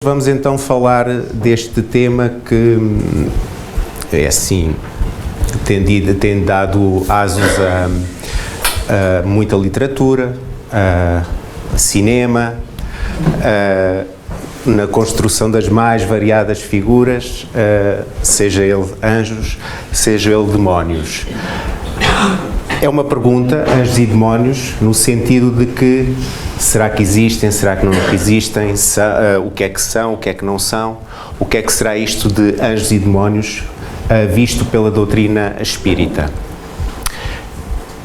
Vamos então falar deste tema que é assim, tem dado asos a muita literatura, a cinema, na construção das mais variadas figuras, seja ele anjos, seja ele demónios. É uma pergunta, anjos e demónios, no sentido de que será que existem, será que não existem, o que é que são, o que é que não são, o que é que será isto de anjos e demónios visto pela doutrina espírita.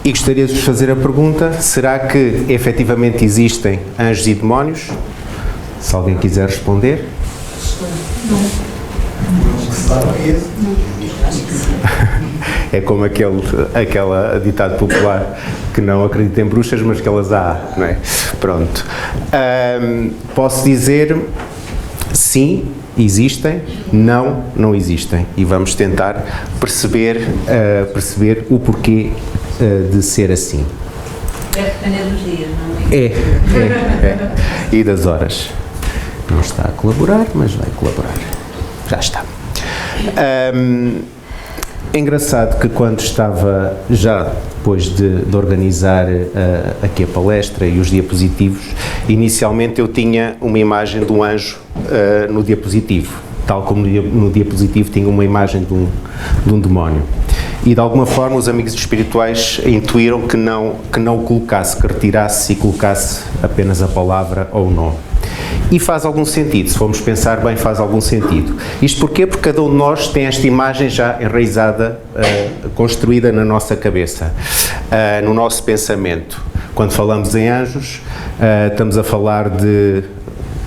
E gostaria de vos fazer a pergunta, será que efetivamente existem anjos e demónios? Se alguém quiser responder. É como aquela ditado popular que não acredita em bruxas, mas que elas há, não é? Pronto. Posso dizer sim, existem, não existem. E vamos tentar perceber o porquê de ser assim. Deve depender dos dias, não é? É. E das horas. Não está a colaborar, mas vai colaborar. Já está. É engraçado que quando estava, já depois de organizar aqui a palestra e os diapositivos, inicialmente eu tinha uma imagem de um anjo no diapositivo, tal como no diapositivo tinha uma imagem de um demónio. E de alguma forma os amigos espirituais intuíram que não o colocasse, que retirasse e colocasse apenas a palavra ou o nome. E faz algum sentido, se formos pensar bem, faz algum sentido. Isto porquê? Porque cada um de nós tem esta imagem já enraizada, construída na nossa cabeça, no nosso pensamento. Quando falamos em anjos, estamos a falar de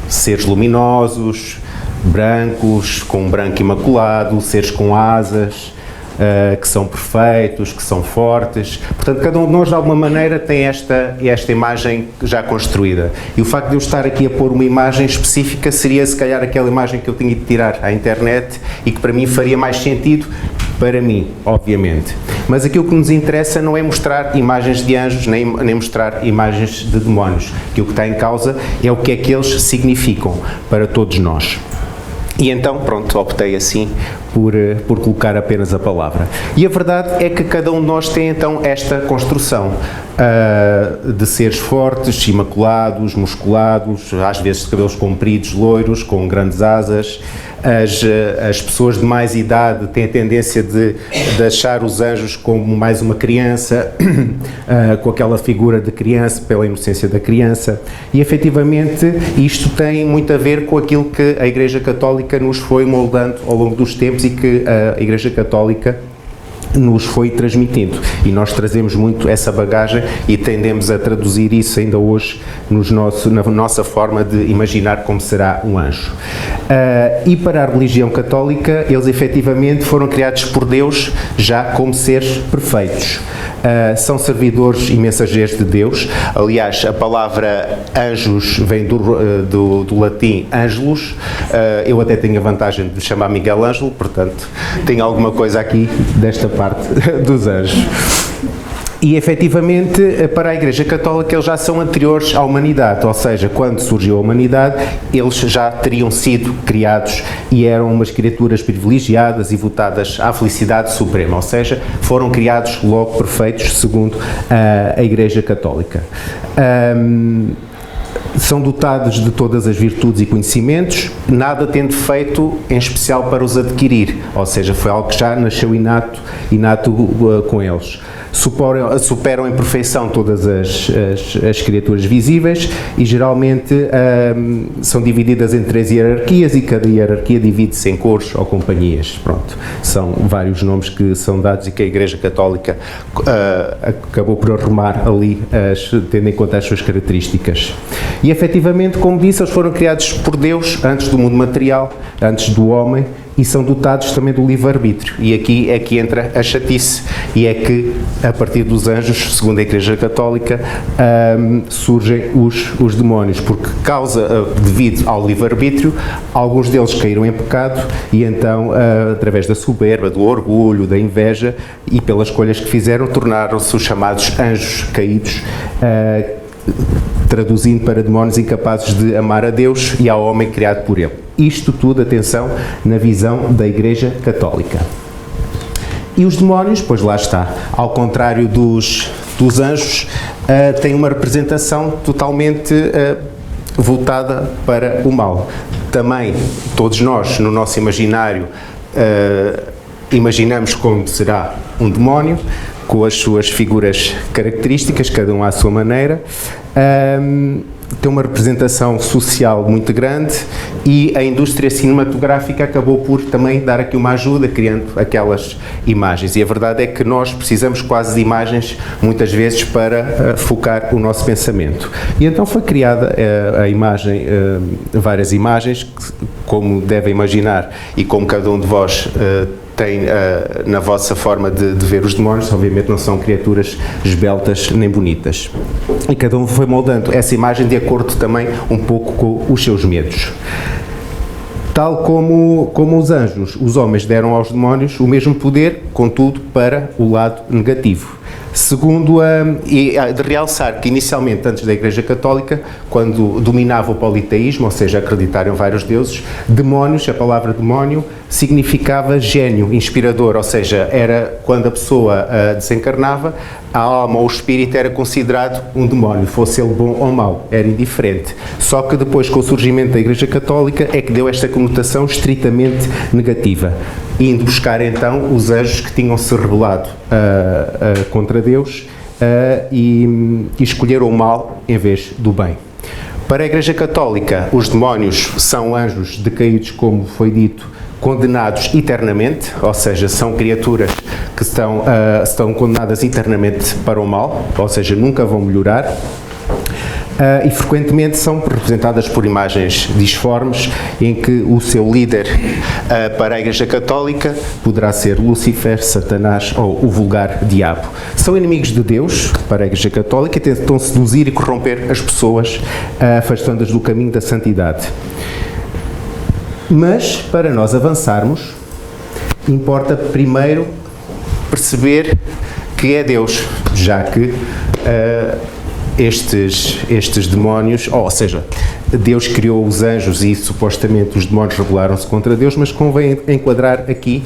seres luminosos, brancos, com um branco imaculado, seres com asas, que são perfeitos, que são fortes. Portanto, cada um de nós, de alguma maneira, tem esta imagem já construída. E o facto de eu estar aqui a pôr uma imagem específica seria, se calhar, aquela imagem que eu tinha de tirar à internet e que, para mim, faria mais sentido, para mim, obviamente. Mas aquilo que nos interessa não é mostrar imagens de anjos, nem mostrar imagens de demónios. Aquilo que está em causa é o que é que eles significam para todos nós. E então, pronto, optei assim por colocar apenas a palavra. E a verdade é que cada um de nós tem então esta construção de seres fortes, imaculados, musculados, às vezes de cabelos compridos, loiros, com grandes asas. As pessoas de mais idade têm a tendência de achar os anjos como mais uma criança, com aquela figura de criança, pela inocência da criança. E efetivamente isto tem muito a ver com aquilo que a Igreja Católica nos foi moldando ao longo dos tempos e que a Igreja Católica nos foi transmitindo, e nós trazemos muito essa bagagem e tendemos a traduzir isso ainda hoje na nossa forma de imaginar como será um anjo. E para a religião católica, eles efetivamente foram criados por Deus já como seres perfeitos. São servidores e mensageiros de Deus. Aliás, a palavra anjos vem do latim angelus. Eu até tenho a vantagem de me chamar Miguel Ângelo, portanto, tenho alguma coisa aqui desta parte dos anjos. E, efetivamente, para a Igreja Católica, eles já são anteriores à humanidade, ou seja, quando surgiu a humanidade, eles já teriam sido criados e eram umas criaturas privilegiadas e votadas à felicidade suprema, ou seja, foram criados logo perfeitos, segundo a Igreja Católica. São dotados de todas as virtudes e conhecimentos, nada tendo feito em especial para os adquirir, ou seja, foi algo que já nasceu inato com eles. Superam em perfeição todas as criaturas visíveis e geralmente são divididas em 3 hierarquias e cada hierarquia divide-se em cores ou companhias. Pronto, são vários nomes que são dados e que a Igreja Católica acabou por arrumar ali, tendo em conta as suas características. E efetivamente, como disse, eles foram criados por Deus antes do mundo material, antes do homem, e são dotados também do livre-arbítrio. E aqui é que entra a chatice, e é que, a partir dos anjos, segundo a Igreja Católica, surgem os demónios, porque devido ao livre-arbítrio, alguns deles caíram em pecado, e então, através da soberba, do orgulho, da inveja, e pelas escolhas que fizeram, tornaram-se os chamados anjos caídos, traduzindo para demónios incapazes de amar a Deus e ao homem criado por Ele. Isto tudo, atenção, na visão da Igreja Católica. E os demónios, pois lá está, ao contrário dos anjos, têm uma representação totalmente voltada para o mal. Também, todos nós, no nosso imaginário, imaginamos como será um demónio, com as suas figuras características, cada um à sua maneira. Tem uma representação social muito grande e a indústria cinematográfica acabou por também dar aqui uma ajuda, criando aquelas imagens. E a verdade é que nós precisamos quase de imagens, muitas vezes, para focar o nosso pensamento. E então foi criada a imagem, várias imagens, que, como devem imaginar, e como cada um de vós tem na vossa forma de ver os demónios, obviamente não são criaturas esbeltas nem bonitas. E cada um foi moldando essa imagem de acordo também um pouco com os seus medos. Tal como os anjos, os homens deram aos demónios o mesmo poder, contudo para o lado negativo. Segundo e de realçar que inicialmente, antes da Igreja Católica, quando dominava o politeísmo, ou seja, acreditar em vários deuses, demónios, a palavra demónio, significava gênio, inspirador, ou seja, era quando a pessoa desencarnava, a alma ou o espírito era considerado um demónio, fosse ele bom ou mau, era indiferente. Só que depois, com o surgimento da Igreja Católica, é que deu esta conotação estritamente negativa, indo buscar então os anjos que tinham-se rebelado contra Deus e escolheram o mal em vez do bem. Para a Igreja Católica, os demónios são anjos decaídos, como foi dito, condenados eternamente, ou seja, são criaturas que estão condenadas eternamente para o mal, ou seja, nunca vão melhorar. E frequentemente são representadas por imagens disformes, em que o seu líder para a Igreja Católica poderá ser Lúcifer, Satanás ou o vulgar diabo. São inimigos de Deus para a Igreja Católica e tentam seduzir e corromper as pessoas, afastando-as do caminho da santidade. Mas, para nós avançarmos, importa primeiro perceber que é Deus, já que estes demónios, ou seja, Deus criou os anjos e supostamente os demónios rebelaram-se contra Deus, mas convém enquadrar aqui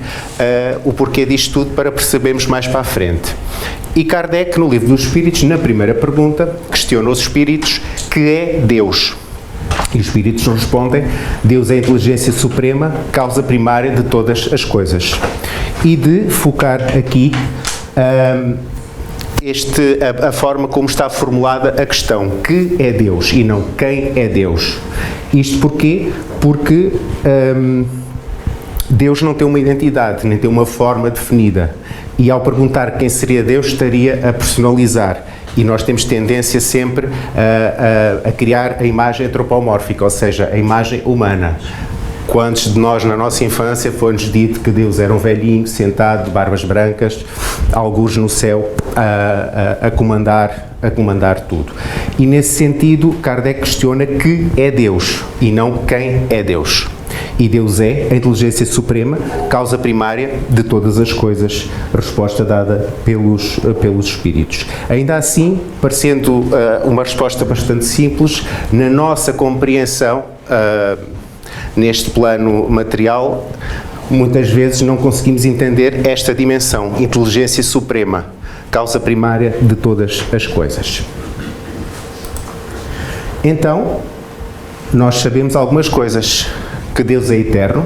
o porquê disto tudo para percebermos mais para a frente. E Kardec, no Livro dos Espíritos, na primeira pergunta, questiona os espíritos que é Deus. E os espíritos respondem: Deus é a inteligência suprema, causa primária de todas as coisas. E de focar aqui a forma como está formulada a questão, que é Deus e não quem é Deus. Isto porquê? Porque Deus não tem uma identidade, nem tem uma forma definida. E ao perguntar quem seria Deus, estaria a personalizar. E nós temos tendência sempre a criar a imagem antropomórfica, ou seja, a imagem humana. Quantos de nós, na nossa infância, foi-nos dito que Deus era um velhinho, sentado, de barbas brancas, algures no céu, a comandar tudo. E nesse sentido, Kardec questiona que é Deus, e não quem é Deus. E Deus é a inteligência suprema, causa primária de todas as coisas, resposta dada pelos espíritos. Ainda assim, parecendo uma resposta bastante simples, na nossa compreensão, neste plano material, muitas vezes não conseguimos entender esta dimensão, inteligência suprema, causa primária de todas as coisas. Então, nós sabemos algumas coisas. Que Deus é eterno,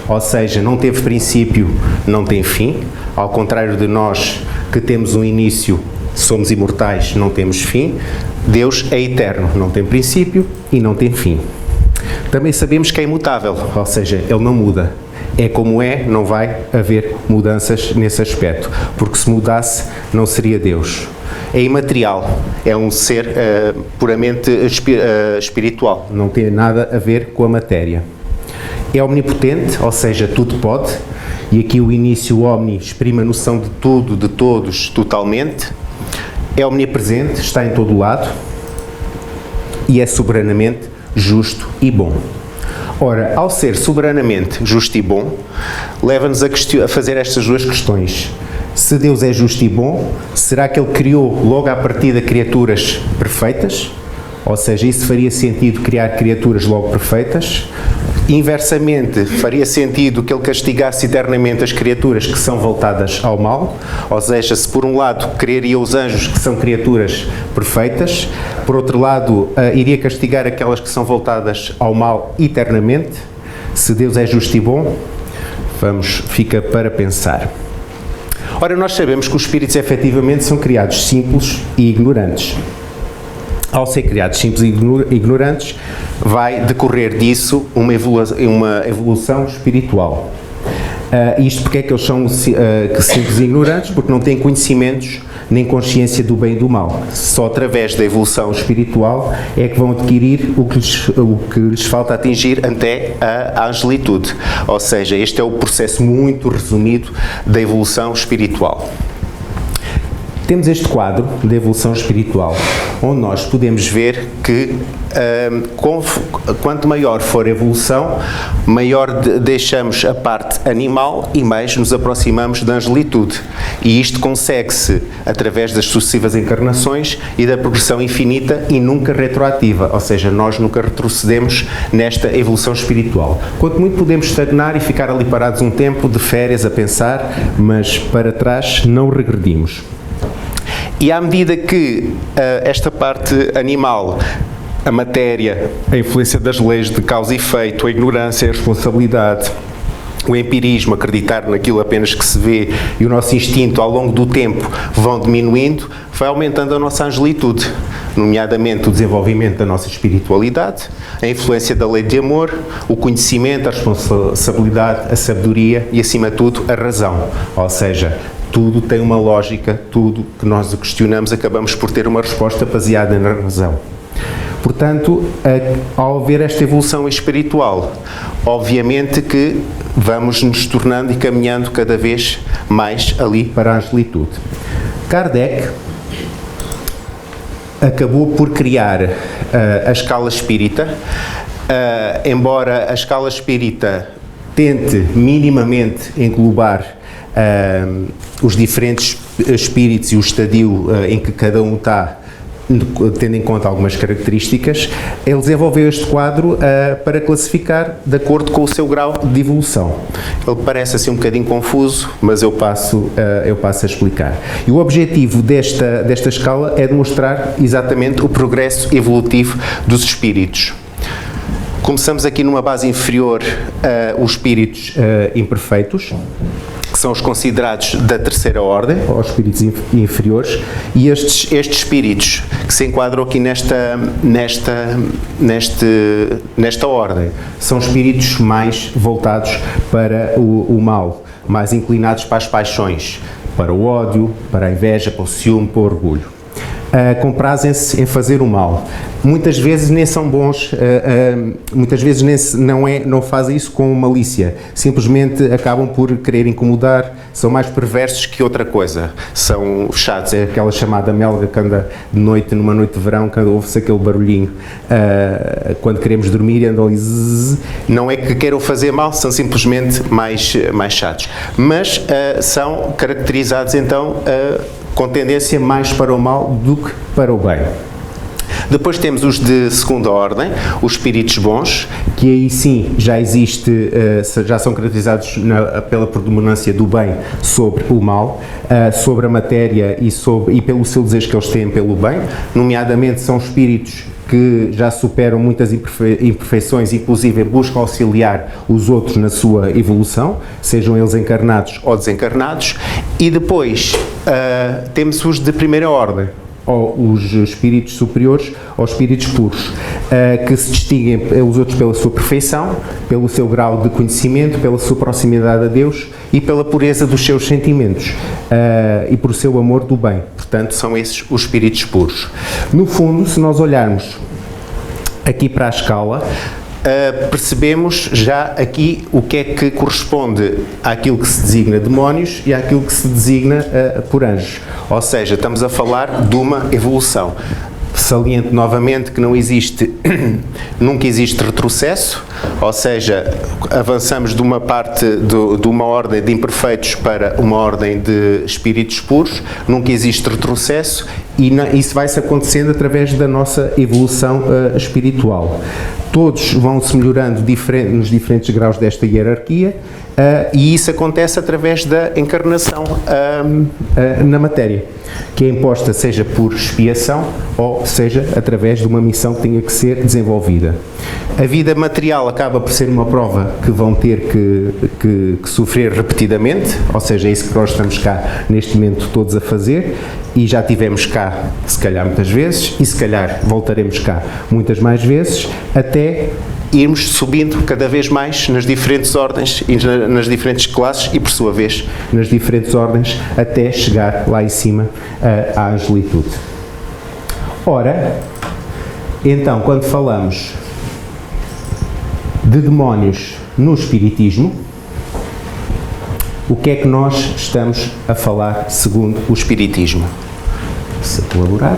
ou seja, não teve princípio, não tem fim, ao contrário de nós que temos um início, somos imortais, não temos fim. Deus é eterno, não tem princípio e não tem fim. Também sabemos que é imutável, ou seja, Ele não muda. É como é, não vai haver mudanças nesse aspecto, porque se mudasse não seria Deus. É imaterial, é um ser puramente espiritual, não tem nada a ver com a matéria. É omnipotente, ou seja, tudo pode, e aqui o início omni exprime a noção de tudo, de todos, totalmente. É omnipresente, está em todo lado, e é soberanamente justo e bom. Ora, ao ser soberanamente justo e bom, leva-nos a fazer estas duas questões. Se Deus é justo e bom, será que Ele criou logo à partida criaturas perfeitas? Ou seja, isso faria sentido criar criaturas logo perfeitas? Inversamente, faria sentido que Ele castigasse eternamente as criaturas que são voltadas ao mal? Ou seja, se por um lado criaria os anjos que são criaturas perfeitas, por outro lado, iria castigar aquelas que são voltadas ao mal eternamente? Se Deus é justo e bom, fica para pensar. Ora, nós sabemos que os espíritos efetivamente são criados simples e ignorantes. Ao ser criados simples e ignorantes, vai decorrer disso uma evolução espiritual. Isto porque é que eles são simples e ignorantes? Porque não têm conhecimentos nem consciência do bem e do mal. Só através da evolução espiritual é que vão adquirir o que lhes falta atingir até a angelitude. Ou seja, este é o processo muito resumido da evolução espiritual. Temos este quadro de evolução espiritual, onde nós podemos ver que quanto maior for a evolução, maior deixamos a parte animal e mais nos aproximamos da angelitude. E isto consegue-se através das sucessivas encarnações e da progressão infinita e nunca retroativa, ou seja, nós nunca retrocedemos nesta evolução espiritual. Quanto muito podemos estagnar e ficar ali parados um tempo de férias a pensar, mas para trás não regredimos. E à medida que esta parte animal, a matéria, a influência das leis de causa e efeito, a ignorância, a responsabilidade, o empirismo, acreditar naquilo apenas que se vê e o nosso instinto ao longo do tempo vão diminuindo, vai aumentando a nossa angelitude, nomeadamente o desenvolvimento da nossa espiritualidade, a influência da lei de amor, o conhecimento, a responsabilidade, a sabedoria e, acima de tudo, a razão. Ou seja, tudo tem uma lógica, tudo que nós questionamos acabamos por ter uma resposta baseada na razão. Portanto, ao haver esta evolução espiritual, obviamente que vamos nos tornando e caminhando cada vez mais ali para a angelitude. Kardec acabou por criar a escala espírita, embora a escala espírita tente minimamente englobar os diferentes espíritos e o estadio em que cada um está, tendo em conta algumas características, ele desenvolveu este quadro para classificar de acordo com o seu grau de evolução. Ele parece assim um bocadinho confuso, mas eu passo a explicar. E o objetivo desta escala é demonstrar exatamente o progresso evolutivo dos espíritos. Começamos aqui numa base inferior, os espíritos imperfeitos, que são os considerados da terceira ordem, os espíritos inferiores, e estes espíritos que se enquadram aqui nesta ordem são espíritos mais voltados para o mal, mais inclinados para as paixões, para o ódio, para a inveja, para o ciúme, para o orgulho. Comprazem-se em fazer o mal. Muitas vezes nem são bons, muitas vezes não fazem isso com malícia, simplesmente acabam por querer incomodar, são mais perversos que outra coisa, são chatos, é aquela chamada melga que anda de noite, numa noite de verão, quando ouve-se aquele barulhinho, quando queremos dormir e andam ali, zzz, não é que queiram fazer mal, são simplesmente mais chatos, mas são caracterizados então com tendência mais para o mal do que para o bem. Depois temos os de segunda ordem, os espíritos bons, que aí sim já são caracterizados pela predominância do bem sobre o mal, sobre a matéria e pelo seu desejo que eles têm pelo bem, nomeadamente são espíritos que já superam muitas imperfeições, inclusive buscam auxiliar os outros na sua evolução, sejam eles encarnados ou desencarnados. E depois temos os de primeira ordem, ou os espíritos superiores ou espíritos puros, que se distinguem os outros pela sua perfeição, pelo seu grau de conhecimento, pela sua proximidade a Deus e pela pureza dos seus sentimentos e por seu amor do bem. Portanto, são esses os espíritos puros. No fundo, se nós olharmos aqui para a escala, percebemos já aqui o que é que corresponde àquilo que se designa demónios e àquilo que se designa por anjos. Ou seja, estamos a falar de uma evolução. Saliento novamente que nunca existe retrocesso, ou seja, avançamos de uma parte de uma ordem de imperfeitos para uma ordem de espíritos puros, nunca existe retrocesso e isso vai-se acontecendo através da nossa evolução espiritual. Todos vão-se melhorando nos diferentes graus desta hierarquia e isso acontece através da encarnação na matéria, que é imposta seja por expiação ou seja através de uma missão que tenha que ser desenvolvida. A vida material acaba por ser uma prova que vão ter que sofrer repetidamente, ou seja, é isso que nós estamos cá neste momento todos a fazer e já tivemos cá se calhar muitas vezes e se calhar voltaremos cá muitas mais vezes até irmos subindo cada vez mais nas diferentes ordens e nas diferentes classes e, por sua vez, nas diferentes ordens até chegar lá em cima à angelitude. Ora, então, quando falamos de demónios no Espiritismo, o que é que nós estamos a falar segundo o Espiritismo? Se colaborar,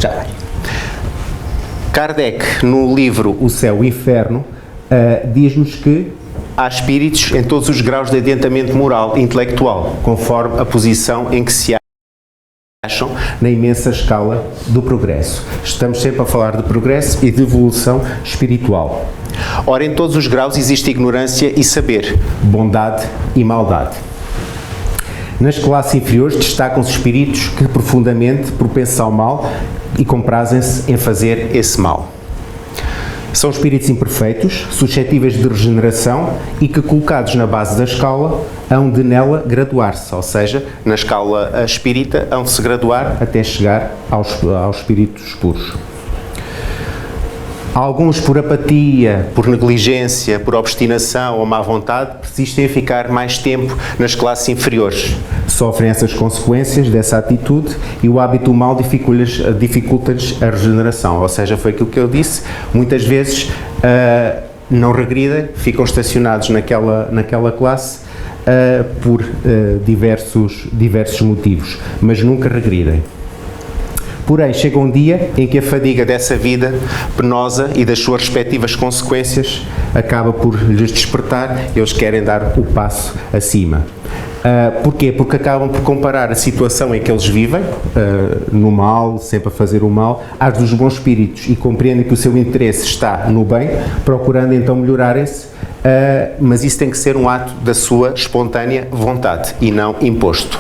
já vai. Kardec, no livro O Céu e o Inferno, diz-nos que há espíritos em todos os graus de adiantamento moral e intelectual, conforme a posição em que se acham na imensa escala do progresso. Estamos sempre a falar de progresso e de evolução espiritual. Ora, em todos os graus existe ignorância e saber, bondade e maldade. Nas classes inferiores destacam-se espíritos que profundamente propensos ao mal e comprazem-se em fazer esse mal. São espíritos imperfeitos, suscetíveis de regeneração e que, colocados na base da escala, hão de nela graduar-se, ou seja, na escala espírita, hão de se graduar até chegar aos espíritos puros. Alguns, por apatia, por negligência, por obstinação ou má vontade, persistem a ficar mais tempo nas classes inferiores. Sofrem essas consequências dessa atitude e o hábito mal dificulta-lhes a regeneração. Ou seja, foi aquilo que eu disse, muitas vezes não regridem, ficam estacionados naquela classe por diversos motivos, mas nunca regridem. Porém, chega um dia em que a fadiga dessa vida penosa e das suas respectivas consequências acaba por lhes despertar e eles querem dar o passo acima. Porquê? Porque acabam por comparar a situação em que eles vivem, no mal, sempre a fazer o mal, às dos bons espíritos e compreendem que o seu interesse está no bem, procurando então melhorarem-se, mas isso tem que ser um ato da sua espontânea vontade e não imposto.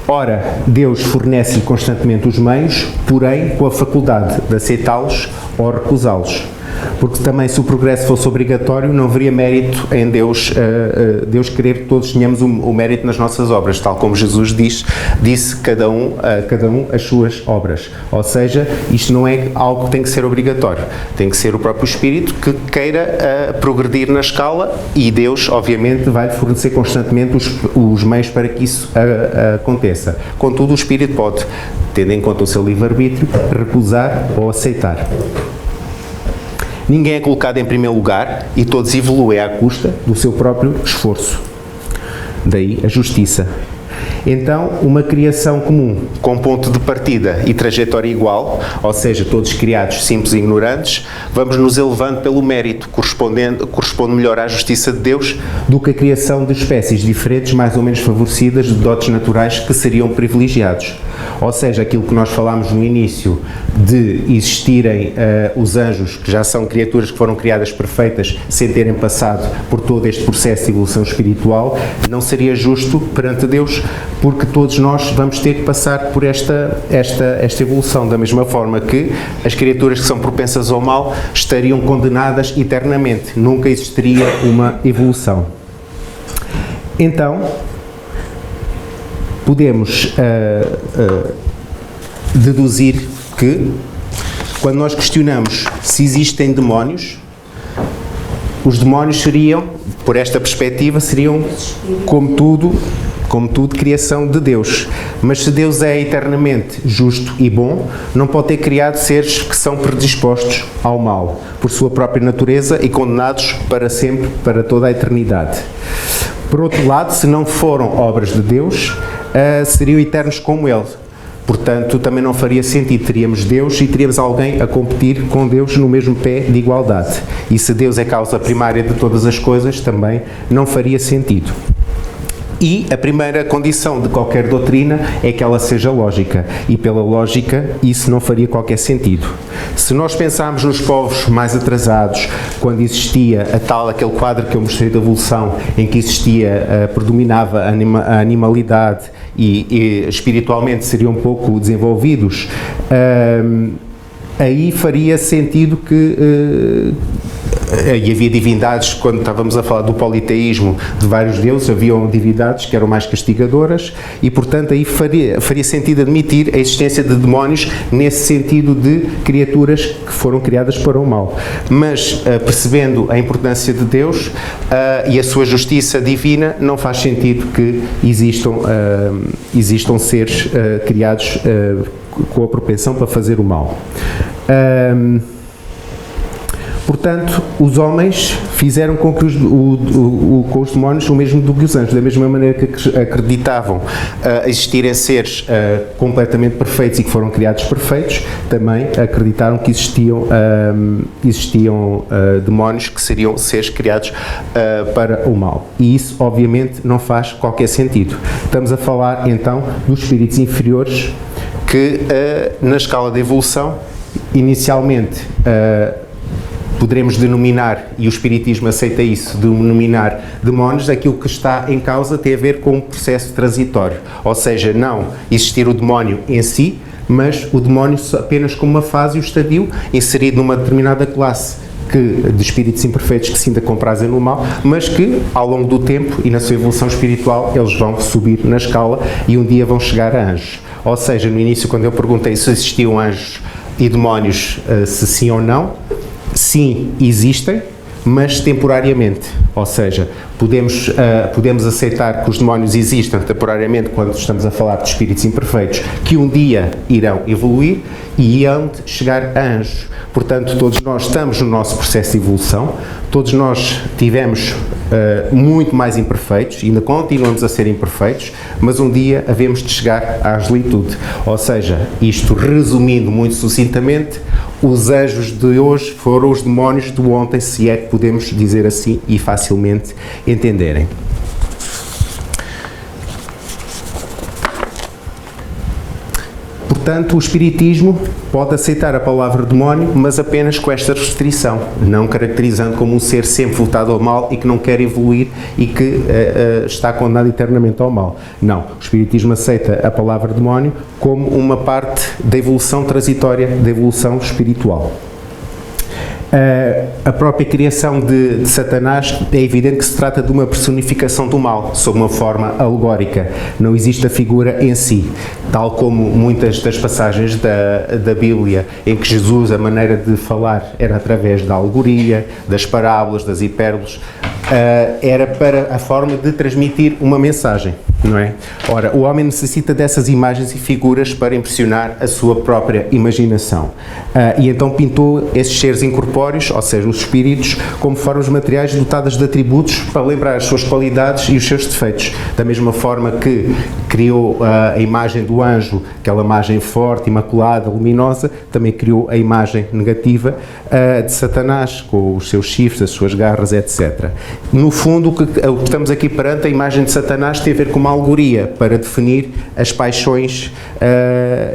Ora, Deus fornece-lhe constantemente os meios, porém com a faculdade de aceitá-los ou recusá-los. Porque também se o progresso fosse obrigatório, não haveria mérito em Deus querer que todos tenhamos o mérito nas nossas obras, tal como Jesus disse cada um as suas obras. Ou seja, isto não é algo que tem que ser obrigatório, tem que ser o próprio Espírito que queira progredir na escala e Deus, obviamente, vai fornecer constantemente os meios para que isso aconteça. Contudo, o Espírito pode, tendo em conta o seu livre-arbítrio, recusar ou aceitar. Ninguém é colocado em primeiro lugar e todos evoluem à custa do seu próprio esforço. Daí a justiça. Então, uma criação comum, com ponto de partida e trajetória igual, ou seja, todos criados simples e ignorantes, vamos nos elevando pelo mérito, corresponde melhor à justiça de Deus do que a criação de espécies diferentes, mais ou menos favorecidas de dotes naturais que seriam privilegiados. Ou seja, aquilo que nós falámos no início de existirem os anjos, que já são criaturas que foram criadas perfeitas sem terem passado por todo este processo de evolução espiritual, não seria justo perante Deus, porque todos nós vamos ter que passar por esta evolução, da mesma forma que as criaturas que são propensas ao mal estariam condenadas eternamente, nunca existiria uma evolução. Então, podemos deduzir que, quando nós questionamos se existem demónios, os demónios seriam, por esta perspectiva, seriam como tudo, criação de Deus. Mas se Deus é eternamente justo e bom, não pode ter criado seres que são predispostos ao mal, por sua própria natureza e condenados para sempre, para toda a eternidade. Por outro lado, se não foram obras de Deus, seriam eternos como Ele, Portanto, também não faria sentido. Teríamos Deus e teríamos alguém a competir com Deus no mesmo pé de igualdade. E se Deus é causa primária de todas as coisas, também não faria sentido. E a primeira condição de qualquer doutrina é que ela seja lógica, e pela lógica isso não faria qualquer sentido. Se nós pensarmos nos povos mais atrasados, quando existia aquele quadro que eu mostrei da evolução, em que existia, predominava a animalidade e espiritualmente seriam um pouco desenvolvidos, aí faria sentido que... E havia divindades, quando estávamos a falar do politeísmo de vários deuses, haviam divindades que eram mais castigadoras e, portanto, aí faria sentido admitir a existência de demónios nesse sentido de criaturas que foram criadas para o mal. Mas, percebendo a importância de Deus e a sua justiça divina, não faz sentido que existam seres criados com a propensão para fazer o mal. Portanto, os homens fizeram com que com os demónios o mesmo do que os anjos, da mesma maneira que acreditavam existirem seres completamente perfeitos e que foram criados perfeitos, também acreditaram que existiam demónios que seriam seres criados para o mal. E isso, obviamente, não faz qualquer sentido. Estamos a falar, então, dos espíritos inferiores que, na escala de evolução, inicialmente... poderemos denominar, e o Espiritismo aceita isso, denominar demónios, aquilo que está em causa tem a ver com um processo transitório, ou seja, não existir o demónio em si, mas o demónio apenas como uma fase e um estadio inserido numa determinada classe de espíritos imperfeitos que se ainda comprazem no mal, mas que ao longo do tempo e na sua evolução espiritual eles vão subir na escala e um dia vão chegar a anjos. Ou seja, no início, quando eu perguntei se existiam anjos e demónios, se sim ou não, sim, existem, mas temporariamente, ou seja, podemos aceitar que os demónios existam temporariamente quando estamos a falar de espíritos imperfeitos que um dia irão evoluir e irão chegar a anjos. Portanto, todos nós estamos no nosso processo de evolução, todos nós tivemos muito mais imperfeitos, ainda continuamos a ser imperfeitos, mas um dia havemos de chegar à angelitude. Ou seja, isto resumindo muito sucintamente, os anjos de hoje foram os demónios de ontem, se é que podemos dizer assim e facilmente entenderem. Portanto, o Espiritismo pode aceitar a palavra demónio, mas apenas com esta restrição, não caracterizando como um ser sempre voltado ao mal e que não quer evoluir e que está condenado eternamente ao mal. Não, o Espiritismo aceita a palavra demónio como uma parte da evolução transitória, da evolução espiritual. A própria criação de Satanás é evidente que se trata de uma personificação do mal, sob uma forma alegórica. Não existe a figura em si, tal como muitas das passagens da Bíblia, em que Jesus, a maneira de falar era através da alegoria, das parábolas, das hipérboles, era para a forma de transmitir uma mensagem, não é? Ora, o homem necessita dessas imagens e figuras para impressionar a sua própria imaginação. E então pintou esses seres incorpóreos, ou seja, os espíritos, como formas materiais dotadas de atributos para lembrar as suas qualidades e os seus defeitos. Da mesma forma que criou a imagem do anjo, aquela imagem forte, imaculada, luminosa, também criou a imagem negativa de Satanás, com os seus chifres, as suas garras, etc. No fundo, o que estamos aqui perante, a imagem de Satanás tem a ver com uma alegoria para definir as paixões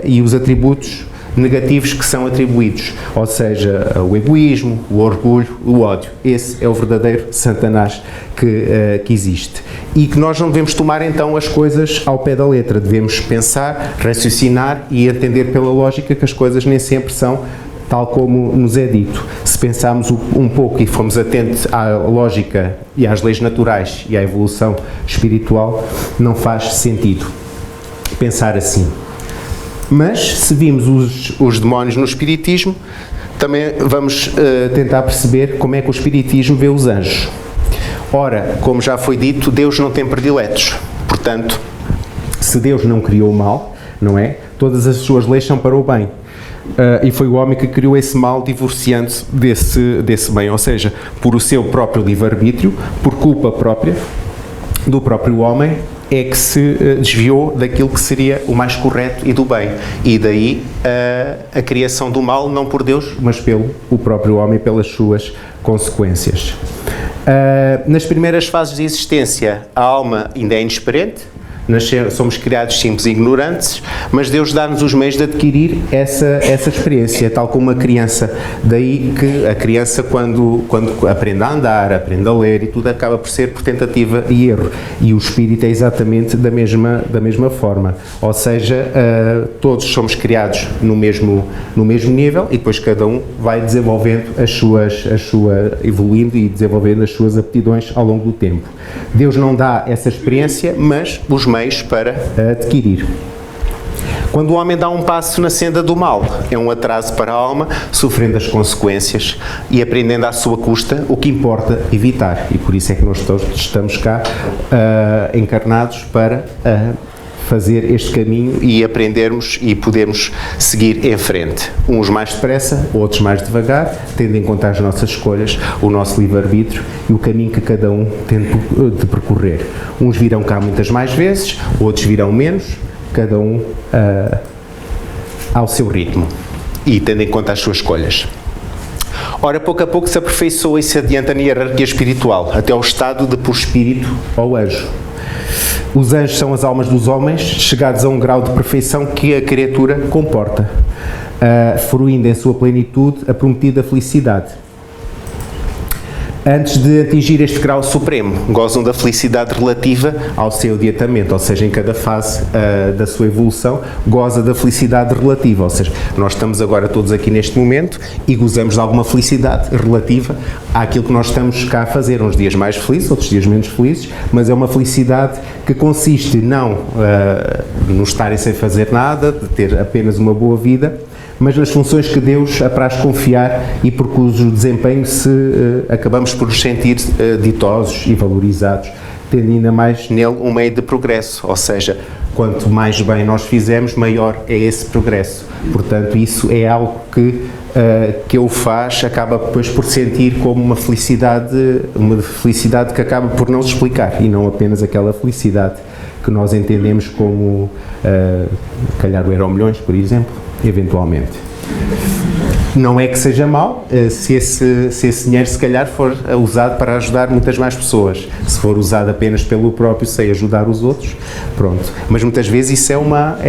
e os atributos negativos que são atribuídos, ou seja, o egoísmo, o orgulho, o ódio. Esse é o verdadeiro Satanás que existe. E que nós não devemos tomar então as coisas ao pé da letra, devemos pensar, raciocinar e entender pela lógica que as coisas nem sempre são tal como nos é dito. Se pensarmos um pouco e formos atentos à lógica e às leis naturais e à evolução espiritual, não faz sentido pensar assim. Mas, se vimos os demónios no Espiritismo, também vamos tentar perceber como é que o Espiritismo vê os anjos. Ora, como já foi dito, Deus não tem prediletos. Portanto, se Deus não criou o mal, não é? Todas as suas leis são para o bem. E foi o homem que criou esse mal, divorciando-se desse bem, ou seja, por o seu próprio livre-arbítrio, por culpa própria do próprio homem, é que se desviou daquilo que seria o mais correto e do bem. E daí a criação do mal, não por Deus, mas pelo o próprio homem, pelas suas consequências. Nas primeiras fases de existência, a alma ainda é inexperiente, somos criados simples e ignorantes, mas Deus dá-nos os meios de adquirir essa experiência, tal como uma criança. Daí que a criança, quando aprende a andar, aprende a ler e tudo, acaba por ser por tentativa e erro. E o espírito é exatamente da mesma forma. Ou seja, todos somos criados no mesmo nível e depois cada um vai desenvolvendo evoluindo e desenvolvendo as suas aptidões ao longo do tempo. Deus não dá essa experiência, mas os meios para adquirir. Quando o homem dá um passo na senda do mal, é um atraso para a alma, sofrendo as consequências e aprendendo à sua custa o que importa evitar. E por isso é que nós estamos cá encarnados para fazer este caminho e aprendermos e podermos seguir em frente. Uns mais depressa, outros mais devagar, tendo em conta as nossas escolhas, o nosso livre-arbítrio e o caminho que cada um tem de percorrer. Uns virão cá muitas mais vezes, outros virão menos, cada um ao seu ritmo e tendo em conta as suas escolhas. Ora, pouco a pouco se aperfeiçoa e se adianta na hierarquia espiritual, até ao estado de por espírito ou anjo. Os anjos são as almas dos homens, chegados a um grau de perfeição que a criatura comporta, fruindo em sua plenitude a prometida felicidade. Antes de atingir este grau supremo, gozam da felicidade relativa ao seu adiantamento, ou seja, em cada fase da sua evolução, goza da felicidade relativa, ou seja, nós estamos agora todos aqui neste momento e gozamos de alguma felicidade relativa àquilo que nós estamos cá a fazer, uns dias mais felizes, outros dias menos felizes, mas é uma felicidade que consiste não no estarem sem fazer nada, de ter apenas uma boa vida, mas nas funções que Deus apraz confiar e por cujo desempenho acabamos por nos sentir ditosos e valorizados, tendo ainda mais nele um meio de progresso, ou seja, quanto mais bem nós fizermos, maior é esse progresso. Portanto, isso é algo que o faz, acaba depois por sentir como uma felicidade que acaba por não se explicar, e não apenas aquela felicidade que nós entendemos como, calhar o Euromilhões, por exemplo, eventualmente. Não é que seja mau se esse dinheiro se calhar for usado para ajudar muitas mais pessoas. Se for usado apenas pelo próprio sem ajudar os outros, pronto. Mas muitas vezes isso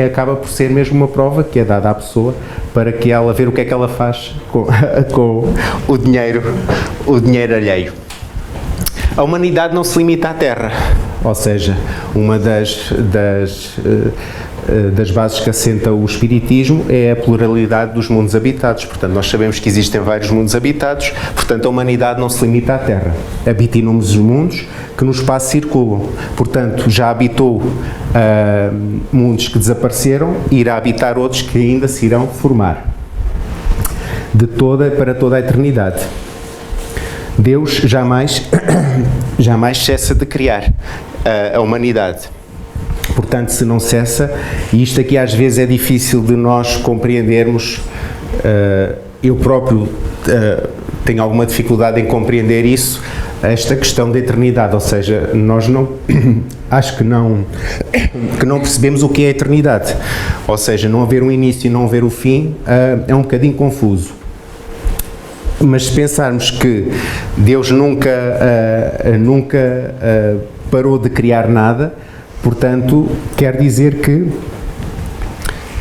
acaba por ser mesmo uma prova que é dada à pessoa para que ela ver o que é que ela faz com o dinheiro alheio. A humanidade não se limita à Terra, ou seja, uma das bases que assenta o Espiritismo é a pluralidade dos mundos habitados. Portanto, nós sabemos que existem vários mundos habitados, portanto, a humanidade não se limita à Terra. Habita inúmeros mundos que no espaço circulam. Portanto, já habitou mundos que desapareceram e irá habitar outros que ainda se irão formar. Para toda a eternidade. Deus jamais cessa de criar a humanidade. Portanto, se não cessa, e isto aqui às vezes é difícil de nós compreendermos, eu próprio tenho alguma dificuldade em compreender isso, esta questão da eternidade, ou seja, nós acho que não percebemos o que é a eternidade, ou seja, não haver um início e não haver o fim é um bocadinho confuso. Mas se pensarmos que Deus nunca parou de criar nada, portanto, quer dizer que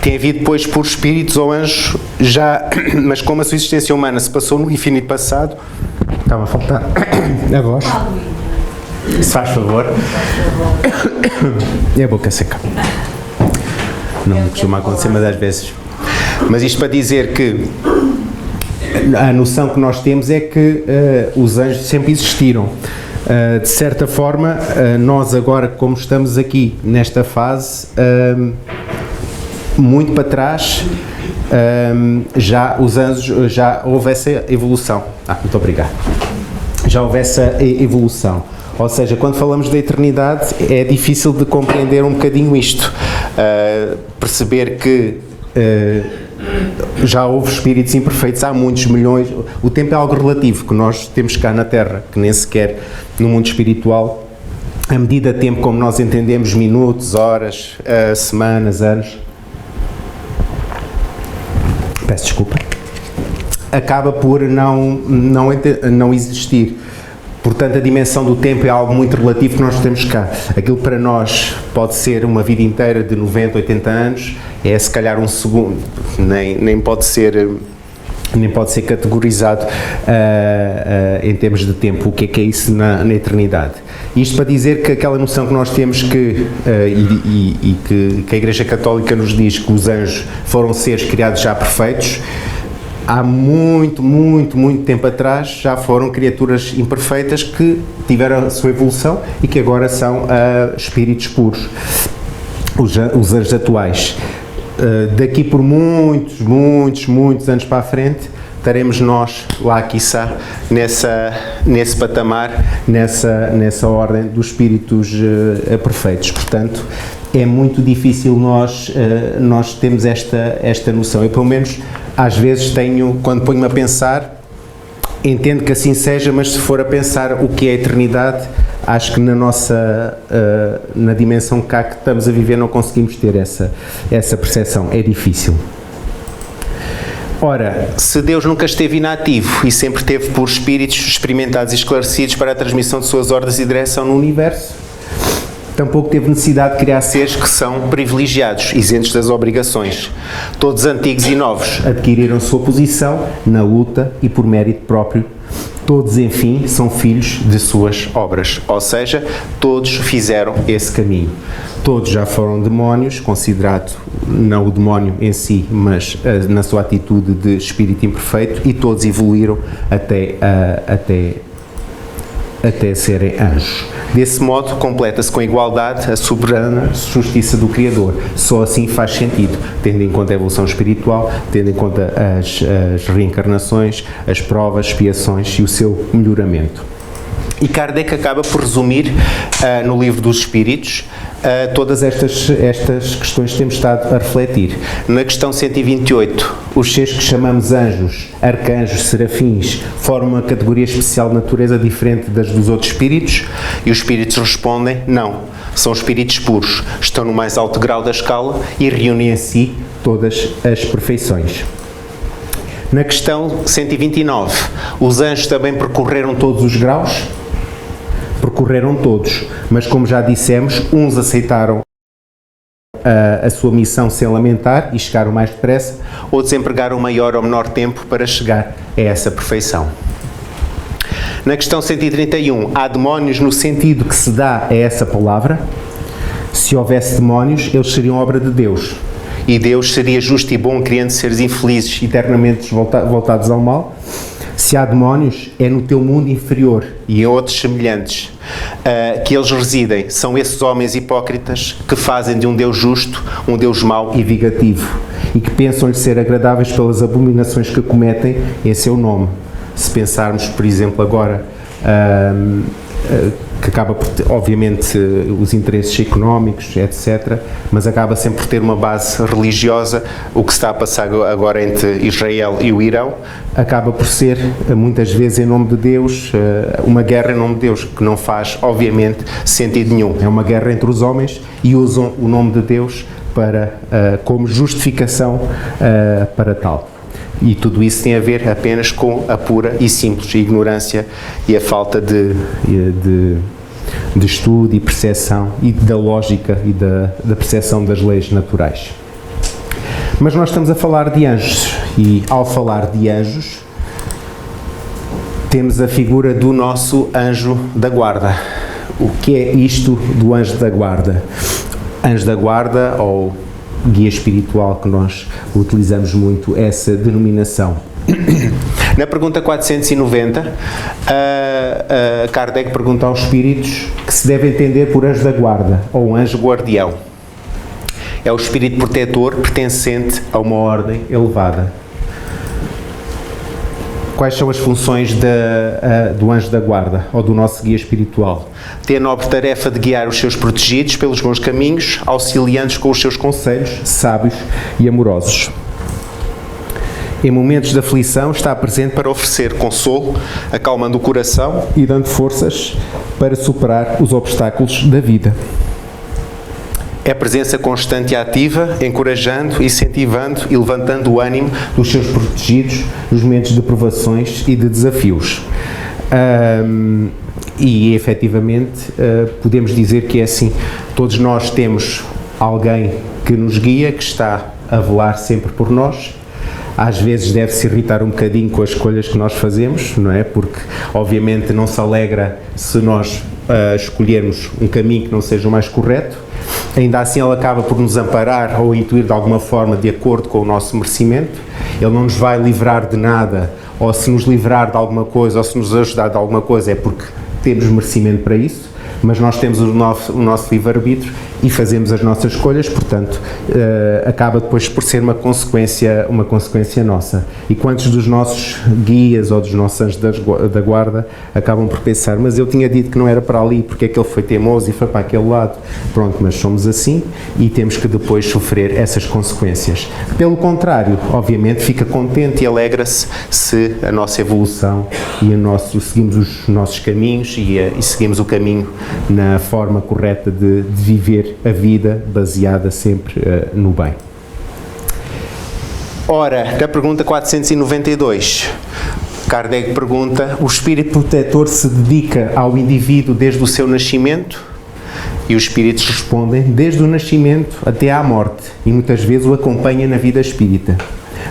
tem havido depois por espíritos ou anjos mas como a sua existência humana se passou no infinito passado, estava a faltar a voz, se faz favor, é a boca seca, não costuma acontecer, mas às vezes, mas isto para dizer que a noção que nós temos é que os anjos sempre existiram. De certa forma, nós agora, como estamos aqui nesta fase, muito para trás, já os anjos, já houve essa evolução. Muito obrigado. Já houve essa evolução. Ou seja, quando falamos da eternidade, é difícil de compreender um bocadinho isto. Perceber que já houve espíritos imperfeitos há muitos milhões. O tempo é algo relativo que nós temos cá na Terra, que nem sequer no mundo espiritual a medida de tempo como nós entendemos minutos, horas, semanas, anos, peço desculpa, acaba por não existir. Portanto, a dimensão do tempo é algo muito relativo que nós temos cá. Aquilo para nós pode ser uma vida inteira de 90, 80 anos, é se calhar um segundo, nem pode ser categorizado em termos de tempo. O que é isso na eternidade? Isto para dizer que aquela noção que nós temos que a Igreja Católica nos diz que os anjos foram seres criados já perfeitos, há muito tempo atrás já foram criaturas imperfeitas que tiveram a sua evolução e que agora são espíritos puros, os anjos atuais. Daqui por muitos anos para a frente, estaremos nós lá, quiçá, nesse patamar, nessa ordem dos espíritos perfeitos. Portanto, é muito difícil nós termos esta noção. Eu, pelo menos, às vezes quando ponho-me a pensar, entendo que assim seja, mas se for a pensar o que é a eternidade, acho que na dimensão cá que estamos a viver não conseguimos ter essa percepção, é difícil. Ora, se Deus nunca esteve inativo e sempre teve por espíritos experimentados e esclarecidos para a transmissão de suas ordens e direção no universo, tampouco teve necessidade de criar seres que são privilegiados, isentos das obrigações. Todos antigos e novos adquiriram sua posição na luta e por mérito próprio. Todos, enfim, são filhos de suas obras, ou seja, todos fizeram esse caminho. Todos já foram demónios, considerado não o demónio em si, mas na sua atitude de espírito imperfeito, e todos evoluíram até serem anjos. Desse modo, completa-se com a igualdade a soberana justiça do Criador. Só assim faz sentido, tendo em conta a evolução espiritual, tendo em conta as reencarnações, as provas, expiações e o seu melhoramento. E Kardec acaba por resumir no Livro dos Espíritos todas estas questões que temos estado a refletir. Na questão 128, os seres que chamamos anjos, arcanjos, serafins, formam uma categoria especial de natureza diferente das dos outros espíritos? E os espíritos respondem, não. São espíritos puros, estão no mais alto grau da escala e reúnem em si todas as perfeições. Na questão 129, os anjos também percorreram todos os graus? Percorreram todos, mas como já dissemos, uns aceitaram a sua missão sem lamentar e chegaram mais depressa, outros empregaram maior ou menor tempo para chegar a essa perfeição. Na questão 131, há demónios no sentido que se dá a essa palavra? Se houvesse demónios, eles seriam obra de Deus. E Deus seria justo e bom, criando seres infelizes, eternamente voltados ao mal? Se há demónios, é no teu mundo inferior e em outros semelhantes que eles residem. São esses homens hipócritas que fazem de um Deus justo um Deus mau e vingativo e que pensam-lhe ser agradáveis pelas abominações que cometem em seu nome. Se pensarmos, por exemplo, agora que acaba por ter, obviamente, os interesses económicos, etc., mas acaba sempre por ter uma base religiosa. O que se está a passar agora entre Israel e o Irão acaba por ser, muitas vezes, em nome de Deus, uma guerra em nome de Deus, que não faz, obviamente, sentido nenhum. É uma guerra entre os homens e usam o nome de Deus como justificação para tal. E tudo isso tem a ver apenas com a pura e simples ignorância e a falta de estudo e percepção e da lógica e da percepção das leis naturais. Mas nós estamos a falar de anjos e, ao falar de anjos, temos a figura do nosso anjo da guarda. O que é isto do anjo da guarda? Anjo da guarda, ou guia espiritual, que nós utilizamos muito essa denominação. Na pergunta 490, Kardec pergunta aos espíritos que se deve entender por anjo da guarda ou anjo guardião. É o espírito protetor pertencente a uma ordem elevada. Quais são as funções do anjo da guarda ou do nosso guia espiritual? Tem a nobre tarefa de guiar os seus protegidos pelos bons caminhos, auxiliando-os com os seus conselhos sábios e amorosos. Em momentos de aflição está presente para oferecer consolo, acalmando o coração e dando forças para superar os obstáculos da vida. É presença constante e ativa, encorajando, incentivando e levantando o ânimo dos seus protegidos nos momentos de provações e de desafios. E efetivamente podemos dizer que é assim, todos nós temos alguém que nos guia, que está a velar sempre por nós. Às vezes deve-se irritar um bocadinho com as escolhas que nós fazemos, não é? Porque obviamente não se alegra se nós escolhermos um caminho que não seja o mais correto. Ainda assim ele acaba por nos amparar ou intuir de alguma forma de acordo com o nosso merecimento. Ele não nos vai livrar de nada, ou se nos livrar de alguma coisa, ou se nos ajudar de alguma coisa é porque temos merecimento para isso, mas nós temos o nosso livre-arbítrio e fazemos as nossas escolhas, portanto, acaba depois por ser uma consequência nossa. E quantos dos nossos guias ou dos nossos anjos da guarda acabam por pensar, mas eu tinha dito que não era para ali, porque é que ele foi teimoso e foi para aquele lado. Pronto, mas somos assim e temos que depois sofrer essas consequências. Pelo contrário, obviamente, fica contente e alegra-se se a nossa evolução e seguimos os nossos caminhos e seguimos o caminho na forma correta de viver a vida baseada sempre no bem. Ora, da pergunta 492, Kardec pergunta: o espírito protetor se dedica ao indivíduo desde o seu nascimento? E os espíritos respondem: desde o nascimento até à morte, e muitas vezes o acompanha na vida espírita.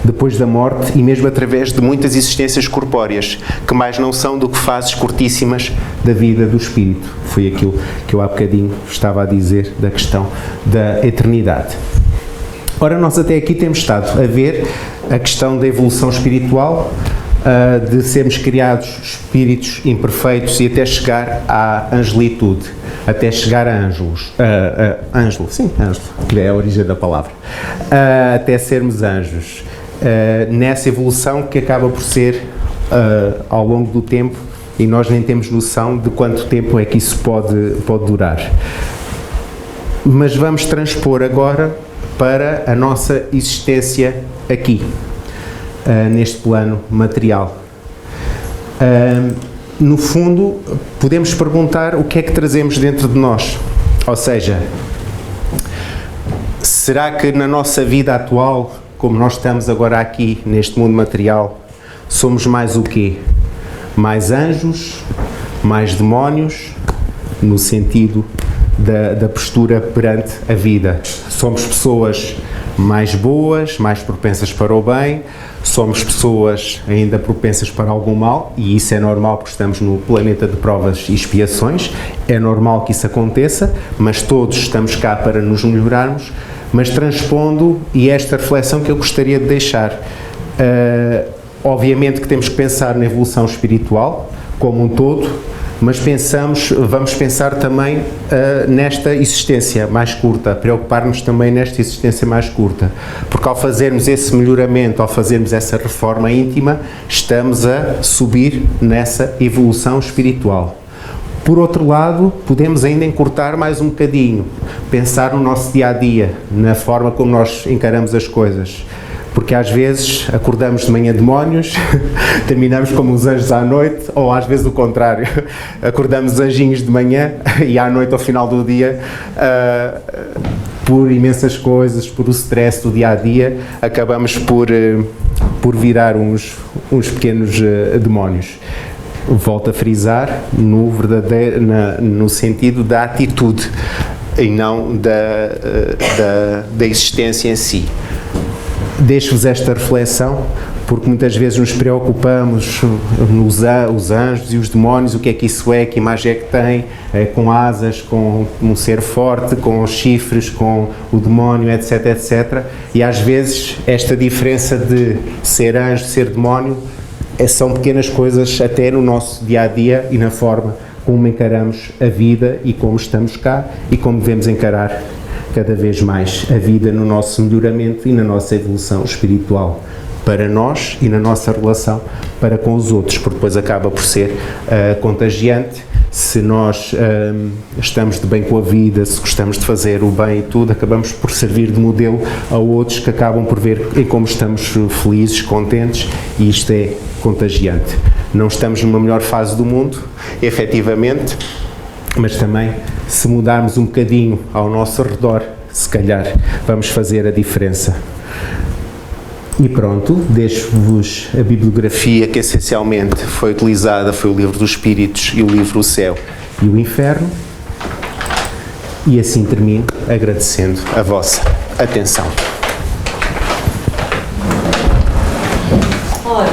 Depois da morte e mesmo através de muitas existências corpóreas, que mais não são do que fases curtíssimas da vida do espírito. Foi aquilo que eu há bocadinho estava a dizer da questão da eternidade. Ora, nós até aqui temos estado a ver a questão da evolução espiritual, de sermos criados espíritos imperfeitos e até chegar à angelitude, até chegar a ângelos, ângelo, que é a origem da palavra, até sermos anjos. Nessa evolução que acaba por ser ao longo do tempo, e nós nem temos noção de quanto tempo é que isso pode durar. Mas vamos transpor agora para a nossa existência aqui, neste plano material. No fundo, podemos perguntar o que é que trazemos dentro de nós. Ou seja, será que na nossa vida atual, como nós estamos agora aqui neste mundo material, somos mais o quê? Mais anjos? Mais demónios? No sentido da postura perante a vida. Somos pessoas mais boas, mais propensas para o bem, somos pessoas ainda propensas para algum mal, e isso é normal porque estamos no planeta de provas e expiações, é normal que isso aconteça, mas todos estamos cá para nos melhorarmos. Mas transpondo, e esta reflexão que eu gostaria de deixar, obviamente que temos que pensar na evolução espiritual como um todo, mas vamos pensar também nesta existência mais curta, preocupar-nos também nesta existência mais curta, porque ao fazermos esse melhoramento, ao fazermos essa reforma íntima, estamos a subir nessa evolução espiritual. Por outro lado, podemos ainda encurtar mais um bocadinho, pensar no nosso dia-a-dia, na forma como nós encaramos as coisas. Porque às vezes acordamos de manhã demónios, terminamos como os anjos à noite, ou às vezes o contrário, acordamos anjinhos de manhã e à noite, ao final do dia, por imensas coisas, por o stress do dia-a-dia, acabamos por virar uns pequenos demónios. Volto a frisar no sentido da atitude e não da existência em si. Deixo-vos esta reflexão, porque muitas vezes nos preocupamos os anjos e os demónios, o que é que isso é, que imagem é que tem, com asas, com um ser forte, com chifres, com o demónio, etc, etc. E às vezes esta diferença de ser anjo, ser demónio, são pequenas coisas até no nosso dia-a-dia e na forma como encaramos a vida e como estamos cá e como devemos encarar cada vez mais a vida no nosso melhoramento e na nossa evolução espiritual para nós e na nossa relação para com os outros, porque depois acaba por ser contagiante se nós estamos de bem com a vida, se gostamos de fazer o bem e tudo, acabamos por servir de modelo a outros que acabam por ver em como estamos felizes, contentes, e isto é contagiante. Não estamos numa melhor fase do mundo, efetivamente, mas também, se mudarmos um bocadinho ao nosso redor, se calhar vamos fazer a diferença. E pronto, deixo-vos a bibliografia que essencialmente foi utilizada, foi o Livro dos Espíritos e o livro O Céu e o Inferno. E assim termino agradecendo a vossa atenção. Ora,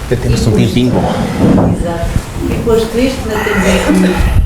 Já temos um tempinho bom. exato. E posto isto, ainda temos aqui